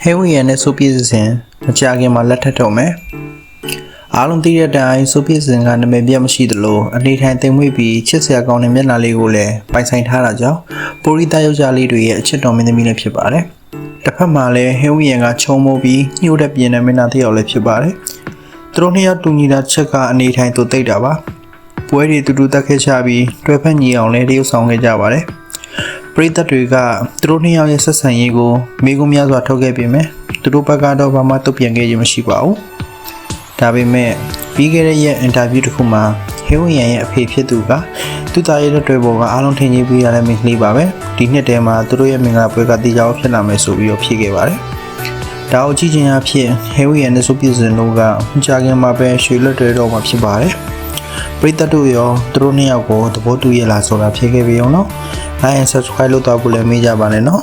ဟဲဝီယန်နဲ့ဆိုပီစင်မကြခင်မှာလက်ထပ်တော့မယ်အားလုံးသိတဲ့အတိုင်းဆိုပီစင်ကနာမည်ပြတ်မရှိသလိုအနေထိုင်သိမ်မွေ့ပြီးချစ်စရာကောင်းတဲ့မျက်နှာလေးကိုလည်းပိုင်ဆိုင်ထားတာကြောင့်ပိုရီသားယောက်ျားလေးတွေရဲ့အချစ်တော်မင်းသမီးလည်းဖြစ်ပါတယ်တစ်ဖက်မှာလည်းဟဲဝီယန်ကချုံမိုးပြီးညှို့တဲ့ပြင်တဲ့မင်းသားတစ်ယောက်လည်းဖြစ်ပါတယ်သူတို့နှစ်ယောက်တူညီတာချက်ကအနေထိုင်သူသိတာပါပွဲတွေတူတူတက်ခဲ့ကြပြီးတွဲဖက်ညီအောင်လည်းတရုပ်ဆောင်ခဲ့ကြပါတယ်ပရိသတ်တွေကသူတို့နှစ်ယောက်ရဲ့ဆက်ဆံရေးကိုမိကုများစွာထုတ်ခဲ့ပေမဲ့သူတို့ဘက်ကတော့ဘာမှတုံ့ပြန်ခဲ့ခြင်းမရှိပါဘူးဒါပေမဲ့ပြီးခဲ့တဲ့ရက်အင်တာဗျူးတစ်ခုမှာဟဲဝီယန်ရဲ့အဖေဖြစ်သူကသူ့သားရဲ့လက်တွေပေါ်ကအားလုံးထင်ကြီးပြီးရတဲ့မိန်းကလေးပါပဲဒီနှစ်တည်းမှာသူတို့ရဲ့မင်္ဂလာပွဲကတည်ကြအောင်ဖြစ်လာမယ်ဆိုပြီးတော့ဖြေခဲ့ပါတယ်ဒါကိုကြည့်ခြင်းအဖြစ်ဟဲဝီယန်နဲ့ဆိုပီစင်တို့ကကြာခင်မှာပဲရွှေလက်တွေတော့မှာဖြစ်ပါတယ်ပရိသတ်တို့ရောသူတို့နှစ်ယောက်ကိုသဘောတူရလားဆိုတာဖြေခဲ့ပြီးအောင်နော် like and subscribe လုပ်တော့ဖို့လည်းမေးကြပါနဲ့နော်